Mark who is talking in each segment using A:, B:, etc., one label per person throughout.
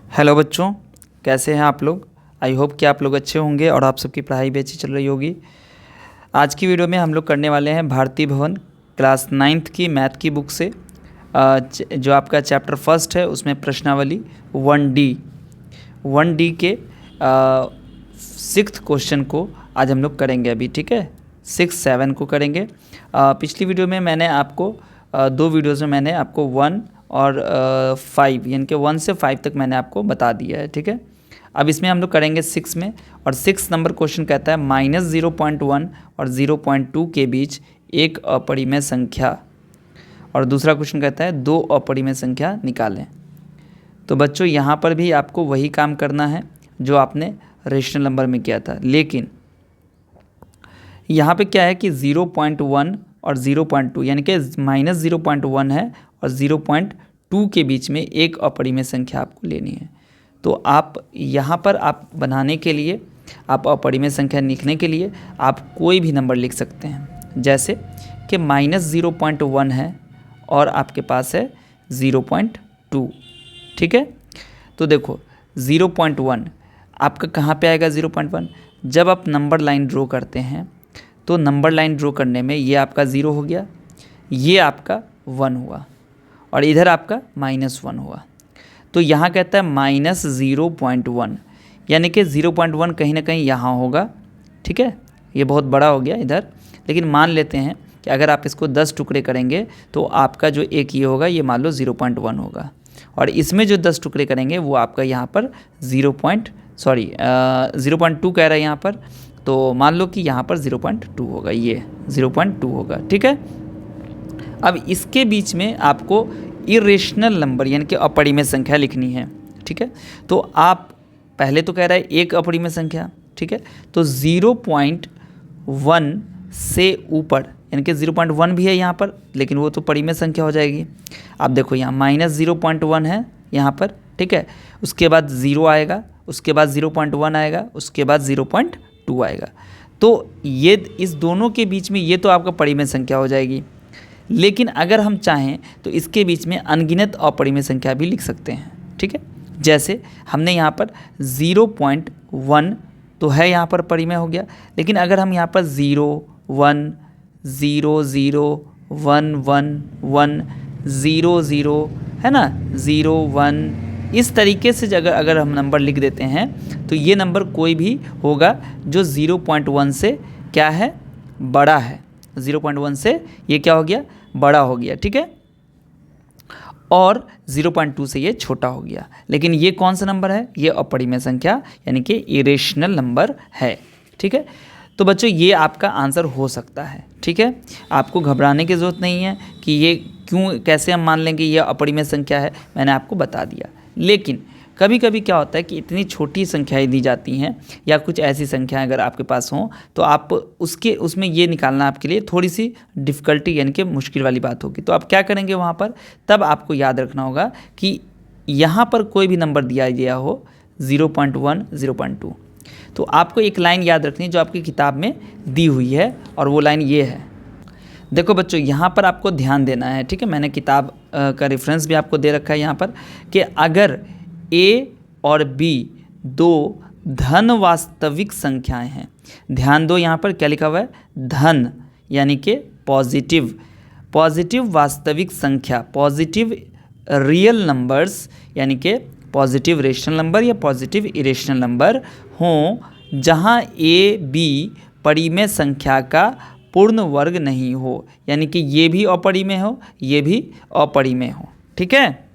A: Hello बच्चों, कैसे हैं आप लोग। आई होप कि आप लोग अच्छे होंगे और आप सबकी पढ़ाई भी अच्छी चल रही होगी। आज की वीडियो में हम लोग करने वाले हैं भारती भवन क्लास 9th की मैथ की बुक से जो आपका चैप्टर फर्स्ट है उसमें प्रश्नावली 1D के 6th क्वेश्चन को आज हम लोग करेंगे अभी। ठीक है, 6, 7 को करेंगे। पिछली वीडियो में मैंने आपको दो वीडियोज़ में मैंने आपको 1 और 5 यानी कि 1 से 5 तक मैंने आपको बता दिया है। ठीक है, अब इसमें हम लोग करेंगे 6 में, और 6 नंबर क्वेश्चन कहता है -0.1 और 0.2 के बीच एक अपरिमेय संख्या, और दूसरा क्वेश्चन कहता है दो अपरिमेय संख्या निकालें। तो बच्चों यहाँ पर भी आपको वही काम करना है जो आपने रेशनल नंबर में किया था, लेकिन यहाँ पे क्या है कि 0.1 और 0.2 यानी कि -0.1 है और 0.2 के बीच में एक अपरिमेय संख्या आपको लेनी है। तो आप यहाँ पर आप बनाने के लिए, आप अपरिमेय संख्या लिखने के लिए आप कोई भी नंबर लिख सकते हैं, जैसे कि -0.1 है और आपके पास है 0.2। ठीक है, तो देखो 0.1 आपका कहाँ पे आएगा। 0.1 जब आप नंबर लाइन ड्रॉ करते हैं तो नंबर लाइन ड्रॉ करने में ये आपका 0 हो गया, ये आपका 1 हुआ और इधर आपका -1 हुआ। तो यहाँ कहता है -0.1 यानी कि 0.1 कहीं ना कहीं यहाँ होगा। ठीक है, ये बहुत बड़ा हो गया इधर, लेकिन मान लेते हैं कि अगर आप इसको 10 टुकड़े करेंगे तो आपका जो एक ये होगा, ये मान लो 0.1 होगा, और इसमें जो 10 टुकड़े करेंगे वो आपका यहाँ पर 0.2 कह रहा है यहाँ पर, तो मान लो कि यहाँ पर 0.2 होगा, ये 0.2 होगा। ठीक है, अब इसके बीच में आपको इरेशनल नंबर यानी कि अपरिमेय संख्या लिखनी है। ठीक है, तो आप पहले तो कह रहा है एक अपरिमेय संख्या। ठीक है, तो 0.1 से ऊपर यानी कि 0.1 भी है यहाँ पर, लेकिन वो तो परिमेय संख्या हो जाएगी। आप देखो यहाँ -0.1 है यहाँ पर। ठीक है, उसके बाद 0 आएगा, उसके बाद 0.1 आएगा, उसके बाद 0.2 आएगा। तो ये इस दोनों के बीच में ये तो आपका परिमेय संख्या हो जाएगी, लेकिन अगर हम चाहें तो इसके बीच में अनगिनत अपरिमेय संख्या भी लिख सकते हैं। ठीक है, जैसे हमने यहाँ पर 0.1 तो है यहाँ पर परिमेय हो गया, लेकिन अगर हम यहाँ पर 0, 1, 0, 0, 1, 1, 1, 0, 0 है ना, 0, 1, इस तरीके से अगर हम नंबर लिख देते हैं तो ये नंबर कोई भी होगा जो 0.1 से क्या है, बड़ा है। 0.1 से ये क्या हो गया, बड़ा हो गया। ठीक है, और 0.2 से ये छोटा हो गया, लेकिन ये कौन सा नंबर है, ये अपरिमेय संख्या यानी कि इरेशनल नंबर है। ठीक है, तो बच्चों ये आपका आंसर हो सकता है। ठीक है, आपको घबराने की ज़रूरत नहीं है कि ये क्यों, कैसे हम मान लेंगे ये अपरिमेय संख्या है, मैंने आपको बता दिया। लेकिन कभी कभी क्या होता है कि इतनी छोटी संख्याएं दी जाती हैं या कुछ ऐसी संख्याएं अगर आपके पास हों तो आप उसमें ये निकालना आपके लिए थोड़ी सी डिफ़िकल्टी यानी कि मुश्किल वाली बात होगी। तो आप क्या करेंगे वहाँ पर, तब आपको याद रखना होगा कि यहाँ पर कोई भी नंबर दिया गया हो 0.1, 0.2, तो आपको एक लाइन याद रखनी है जो आपकी किताब में दी हुई है, और वो लाइन ये है। देखो बच्चों यहाँ पर आपको ध्यान देना है। ठीक है, मैंने किताब का रेफरेंस भी आपको दे रखा है यहाँ पर, कि अगर A और B दो धन वास्तविक संख्याएं हैं, ध्यान दो यहाँ पर क्या लिखा हुआ है, धन यानी कि पॉजिटिव वास्तविक संख्या, पॉजिटिव रियल नंबर्स यानी कि पॉजिटिव रेशनल नंबर या पॉजिटिव इरेशनल नंबर हों, जहाँ A B परिमेय संख्या का पूर्ण वर्ग नहीं हो, यानी कि ये भी अपरिमेय हो, ये भी अपरिमेय हो। ठीक है,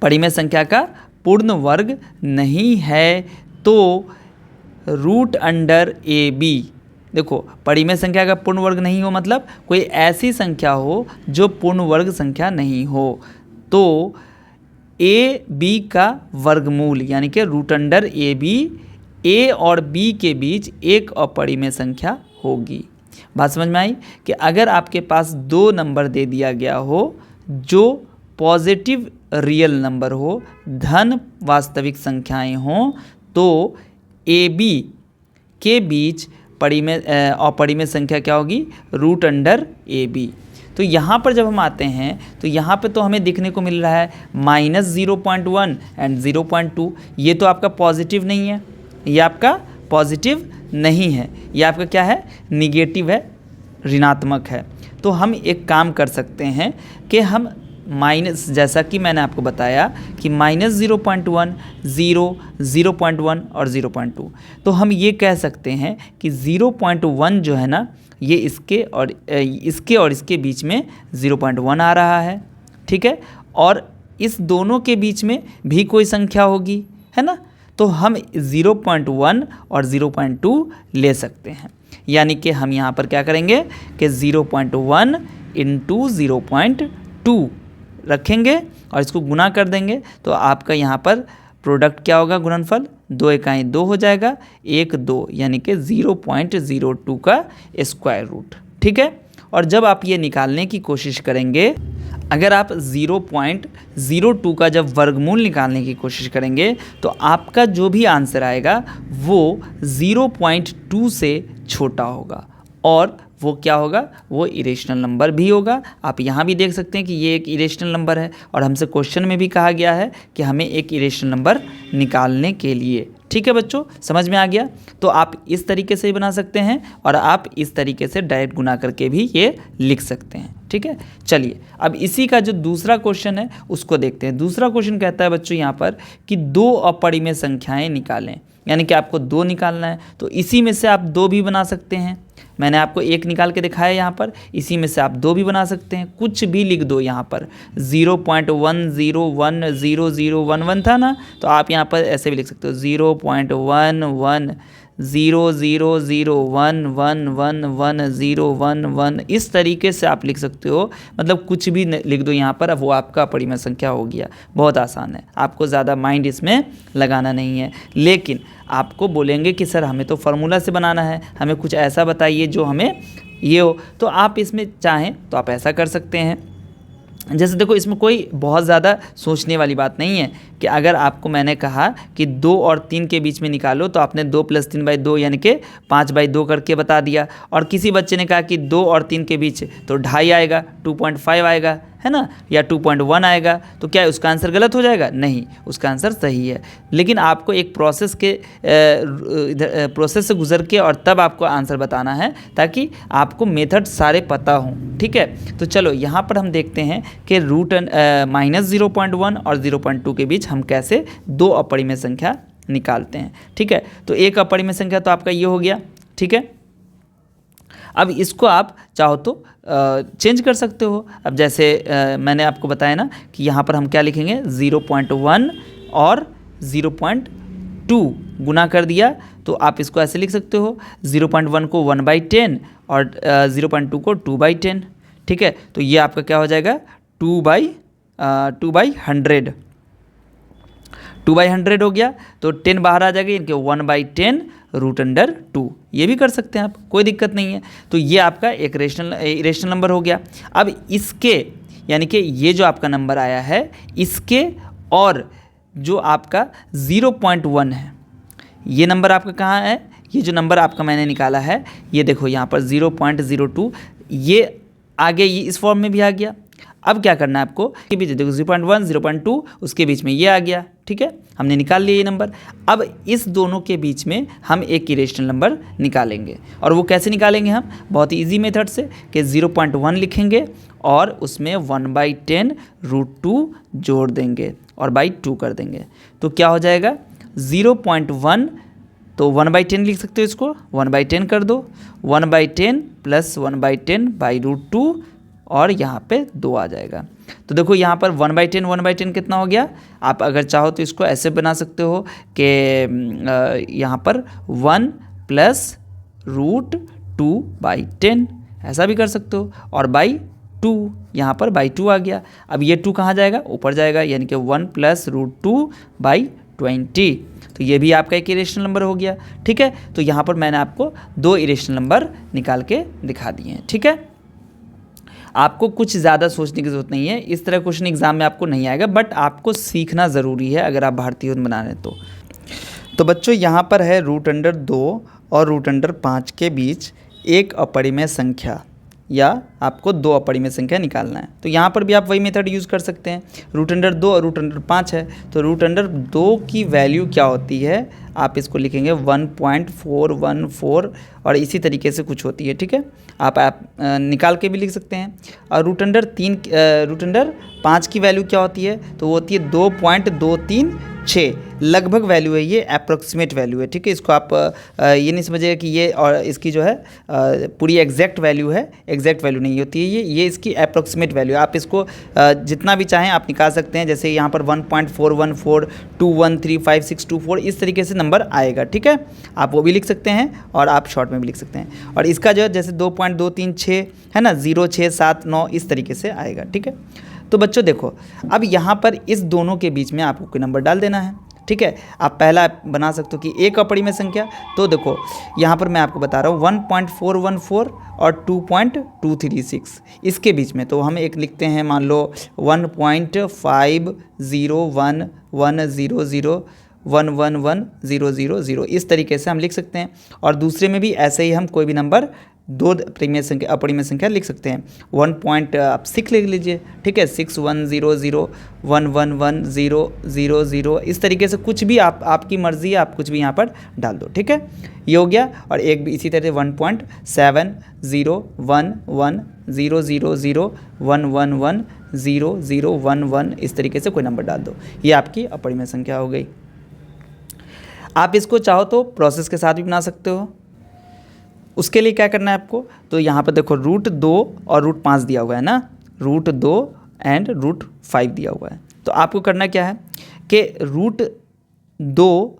A: परिमेय संख्या का पूर्ण वर्ग नहीं है तो √AB, देखो परिमेय संख्या का पूर्ण वर्ग नहीं हो मतलब कोई ऐसी संख्या हो जो पूर्ण वर्ग संख्या नहीं हो, तो AB का वर्गमूल यानी कि √AB A और B के बीच एक अपरिमेय संख्या होगी। बात समझ में आई कि अगर आपके पास दो नंबर दे दिया गया हो जो पॉजिटिव रियल नंबर हो, धन वास्तविक संख्याएं हों, तो AB के बीच अपरिमेय संख्या क्या होगी, √AB। तो यहाँ पर जब हम आते हैं तो यहाँ पे तो हमें देखने को मिल रहा है -0.1 एंड 0.2, ये तो आपका पॉजिटिव नहीं है, ये आपका पॉजिटिव नहीं है, ये आपका क्या है, निगेटिव है, ऋणात्मक है। तो हम एक काम कर सकते हैं कि हम माइनस, जैसा कि मैंने आपको बताया कि -0.1, 0, 0.1 और 0.2, तो हम ये कह सकते हैं कि 0.1 जो है ना, ये इसके और इसके बीच में 0.1 आ रहा है, ठीक है। और इस दोनों के बीच में भी कोई संख्या होगी, है ना, तो हम 0.1 और 0.2 ले सकते हैं। यानी कि हम यहाँ पर क्या करेंगे कि 0.1 इंटू 0.2 रखेंगे और इसको गुना कर देंगे, तो आपका यहाँ पर प्रोडक्ट क्या होगा, गुणनफल 2 इकाई 2 हो जाएगा, 1 2, यानी कि 0.02 का स्क्वायर रूट, ठीक है। और जब आप ये निकालने की कोशिश करेंगे, अगर आप 0.02 का जब वर्गमूल निकालने की कोशिश करेंगे तो आपका जो भी आंसर आएगा वो 0.2 से छोटा होगा, और वो क्या होगा, वो इरेशनल नंबर भी होगा। आप यहाँ भी देख सकते हैं कि ये एक इरेशनल नंबर है, और हमसे क्वेश्चन में भी कहा गया है कि हमें एक इरेशनल नंबर निकालने के लिए, ठीक है बच्चों, समझ में आ गया। तो आप इस तरीके से ही बना सकते हैं, और आप इस तरीके से डायरेक्ट गुना करके भी ये लिख सकते हैं, ठीक है। चलिए अब इसी का जो दूसरा क्वेश्चन है उसको देखते हैं। दूसरा क्वेश्चन कहता है बच्चों यहाँ पर कि 2 अपरिमेय संख्याएं निकालें, यानी कि आपको 2 निकालना है, तो इसी में से आप 2 भी बना सकते हैं। मैंने आपको 1 निकाल के दिखाया यहाँ पर, इसी में से आप 2 भी बना सकते हैं, कुछ भी लिख दो यहाँ पर। 0.1010011 था ना, तो आप यहाँ पर ऐसे भी लिख सकते हो 0.110001111011, इस तरीके से आप लिख सकते हो, मतलब कुछ भी लिख दो यहाँ पर, अब वो आपका अपरिमेय संख्या हो गया। बहुत आसान है, आपको ज़्यादा माइंड इसमें लगाना नहीं है। लेकिन आपको बोलेंगे कि सर हमें तो फार्मूला से बनाना है, हमें कुछ ऐसा बताइए जो हमें ये हो, तो आप इसमें चाहें तो आप ऐसा कर सकते हैं। जैसे देखो, इसमें कोई बहुत ज़्यादा सोचने वाली बात नहीं है कि अगर आपको मैंने कहा कि 2 और 3 के बीच में निकालो, तो आपने 2 + 3/2 यानी कि 5/2 करके बता दिया। और किसी बच्चे ने कहा कि 2 और 3 के बीच तो 2.5 आएगा, 2.5 आएगा, है ना, या 2.1 आएगा, तो क्या उसका आंसर गलत हो जाएगा? नहीं, उसका आंसर सही है। लेकिन आपको एक प्रोसेस से गुजर के और तब आपको आंसर बताना है, ताकि आपको मेथड सारे पता हों, ठीक है। तो चलो यहाँ पर हम देखते हैं कि -0.1 और 0.2 के बीच हम कैसे 2 अपरिमेय संख्या निकालते हैं, ठीक है। तो एक अपरिमेय संख्या तो आपका ये हो गया, ठीक है। अब इसको आप चाहो तो चेंज कर सकते हो। अब जैसे मैंने आपको बताया ना कि यहाँ पर हम क्या लिखेंगे, 0.1 और 0.2 गुना कर दिया, तो आप इसको ऐसे लिख सकते हो, 0.1 को 1/10 और 0.2 को 2/10, ठीक है। तो ये आपका क्या हो जाएगा, 2/100, 2/100 हो गया। तो 10 बाहर आ जाएगा, इनके 1/10 √2, ये भी कर सकते हैं आप, कोई दिक्कत नहीं है। तो ये आपका एक इरेशनल नंबर हो गया। अब इसके, यानी कि ये जो आपका नंबर आया है, इसके और जो आपका 0.1 है, ये नंबर आपका कहाँ है, ये जो नंबर आपका मैंने निकाला है, ये देखो यहाँ पर 0.02, ये आगे ये इस फॉर्म में भी आ गया। अब क्या करना है आपको, के बीच देखो 0.1 0.2, उसके बीच में ये आ गया, ठीक है, हमने निकाल लिया ये नंबर। अब इस दोनों के बीच में हम एक इरेशनल नंबर निकालेंगे, और वो कैसे निकालेंगे हम, बहुत ही ईजी मेथड से, कि 0.1 लिखेंगे और उसमें 1/10 √2 जोड़ देंगे और बाई 2 कर देंगे, तो क्या हो जाएगा 0.1, तो 1/10 लिख सकते हो, इसको 1/10 कर दो, 1/10 + 1/10 √2, और यहाँ पे 2 आ जाएगा। तो देखो यहाँ पर 1/10 कितना हो गया। आप अगर चाहो तो इसको ऐसे बना सकते हो कि यहाँ पर 1 + √2/10, ऐसा भी कर सकते हो, और बाई 2, यहाँ पर बाई 2 आ गया। अब ये 2 कहाँ जाएगा, ऊपर जाएगा, यानी कि 1 + √2/20, तो ये भी आपका एक इरेशनल नंबर हो गया, ठीक है। तो यहाँ पर मैंने आपको 2 इरेशनल नंबर निकाल के दिखा दिए हैं, ठीक है। आपको कुछ ज़्यादा सोचने की ज़रूरत नहीं है, इस तरह क्वेश्चन एग्जाम में आपको नहीं आएगा, बट आपको सीखना ज़रूरी है अगर आप भारतीय योजना बना रहे हैं तो बच्चों यहाँ पर है √2 और √5 के बीच एक अपरिमेय संख्या, या आपको 2 अपरिमेय संख्या निकालना है। तो यहाँ पर भी आप वही मेथड यूज़ कर सकते हैं। रूट अंडर 2 और रूट अंडर 5 है, तो रूट अंडर 2 की वैल्यू क्या होती है, आप इसको लिखेंगे 1.414 और इसी तरीके से कुछ होती है, ठीक है। आप निकाल के भी लिख सकते हैं। और रूट अंडर 5 की वैल्यू क्या होती है, तो वो होती है 2.236, लगभग वैल्यू है ये, अप्रोक्सीमेट वैल्यू है, ठीक है। इसको आप ये नहीं समझिएगा कि ये और इसकी जो है पूरी एग्जैक्ट वैल्यू है, एग्जैक्ट वैल्यू नहीं होती है ये इसकी अप्रोक्सीमेट वैल्यू है। आप इसको जितना भी चाहें आप निकाल सकते हैं, जैसे यहाँ पर 1.414213564 इस तरीके से नंबर आएगा, ठीक है। आप वो भी लिख सकते हैं और आप शॉर्ट में भी लिख सकते हैं। और इसका जो है जैसे 2.236 है ना, 0679 इस तरीके से आएगा, ठीक है। तो बच्चों देखो, अब यहाँ पर इस दोनों के बीच में आपको कोई नंबर डाल देना है, ठीक है। आप पहला बना सकते हो कि एक अपरिमेय संख्या, तो देखो यहाँ पर मैं आपको बता रहा हूँ 1.414 और 2.236 इसके बीच में, तो हम एक लिखते हैं, मान लो 1.501100111000 इस तरीके से हम लिख सकते हैं। और दूसरे में भी ऐसे ही हम कोई भी नंबर 2 अपरिमेय संख्या लिख सकते हैं। 1.6 लिख लीजिए, ठीक है, 6100111000 इस तरीके से कुछ भी आपकी मर्ज़ी है, आप कुछ भी यहाँ पर डाल दो, ठीक है। ये हो गया। और एक भी इसी तरह 1.70110011100011 इस तरीके से कोई नंबर डाल दो, ये आपकी अपरिमेय संख्या हो गई। आप इसको चाहो तो प्रोसेस के साथ भी बना सकते हो। उसके लिए क्या करना है आपको, तो यहाँ पर देखो √2 और √5 दिया हुआ है ना, √2 एंड √5 दिया हुआ है। तो आपको करना क्या है कि √2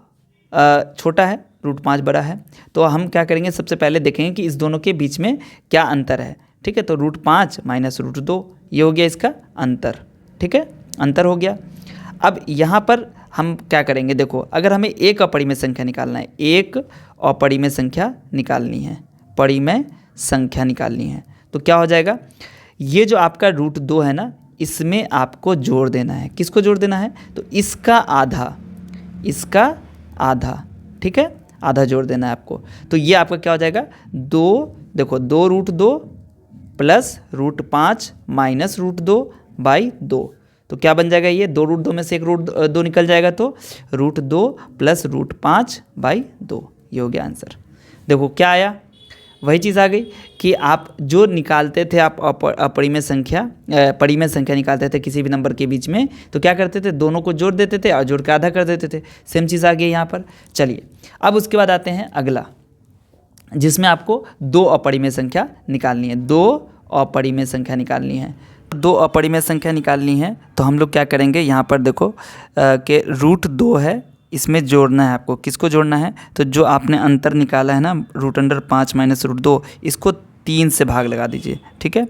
A: छोटा है, √5 बड़ा है, तो हम क्या करेंगे, सबसे पहले देखेंगे कि इस दोनों के बीच में क्या अंतर है, ठीक है। तो √5 माइनस √2 ये हो गया इसका अंतर, ठीक है, अंतर हो गया। अब यहाँ पर हम क्या करेंगे, देखो अगर हमें एक अपरिमेय संख्या निकालना है, एक अपरिमेय संख्या निकालनी है, परिमेय संख्या निकालनी है, तो क्या हो जाएगा, ये जो आपका √2 है ना, इसमें आपको जोड़ देना है। किसको जोड़ देना है, तो इसका आधा, ठीक है, आधा जोड़ देना है आपको। तो ये आपका क्या हो जाएगा, 2 √2 प्लस √5 माइनस √2/2, तो क्या बन जाएगा, ये 2 √2 में से एक √2 निकल जाएगा, तो √2 प्लस √5/2 ये हो गया आंसर। देखो क्या आया, वही चीज़ आ गई कि आप जो निकालते थे, आप परिमेय संख्या निकालते थे किसी भी नंबर के बीच में, तो क्या करते थे, दोनों को जोड़ देते थे और जोड़ के आधा कर देते थे। सेम चीज़ आ गई यहाँ पर। चलिए अब उसके बाद आते हैं अगला, जिसमें आपको 2 अपरिमेय संख्या निकालनी है। 2 अपरिमेय संख्या निकालनी है, 2 अपरिमेय संख्या निकालनी है, तो हम लोग क्या करेंगे, यहाँ पर देखो कि √2 है, इसमें जोड़ना है आपको। किसको जोड़ना है, तो जो आपने अंतर निकाला है ना, √5 माइनस √2, इसको 3 से भाग लगा दीजिए, ठीक है।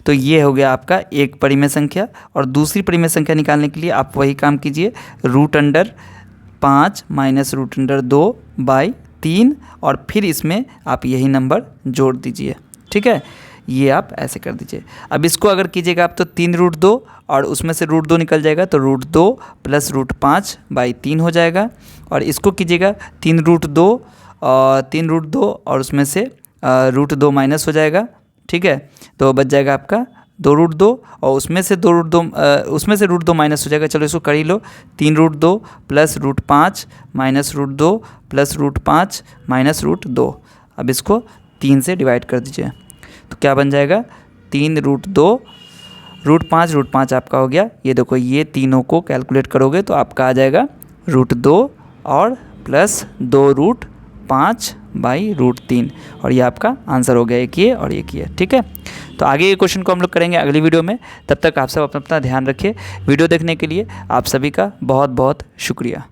A: तो ये हो गया आपका एक परिमेय संख्या। और दूसरी परिमेय संख्या निकालने के लिए आप वही काम कीजिए, √5 माइनस √2/3 और फिर इसमें आप यही नंबर जोड़ दीजिए, ठीक है। ये आप ऐसे कर दीजिए। अब इसको अगर कीजिएगा आप तो 3 √2 और उसमें से √2 निकल जाएगा, तो √2 प्लस √5/3 हो जाएगा। और इसको कीजिएगा 3 √2 और उसमें से √2 माइनस हो जाएगा, ठीक है। तो बच जाएगा आपका 2 √2 और उसमें से √2 माइनस हो जाएगा। चलो इसको कर ही लो, 3 √2 प्लस √5 माइनस √2 प्लस √5 माइनस √2। अब इसको 3 से डिवाइड कर दीजिए, तो क्या बन जाएगा, 3 √2 √5 आपका हो गया। ये देखो, ये तीनों को कैलकुलेट करोगे तो आपका आ जाएगा √2 और प्लस 2 √5/√3 और ये आपका आंसर हो गया, एक ये और एक ये, ठीक है। तो आगे ये क्वेश्चन को हम लोग करेंगे अगली वीडियो में। तब तक आप सब अपना ध्यान रखिए। वीडियो देखने के लिए आप सभी का बहुत बहुत शुक्रिया।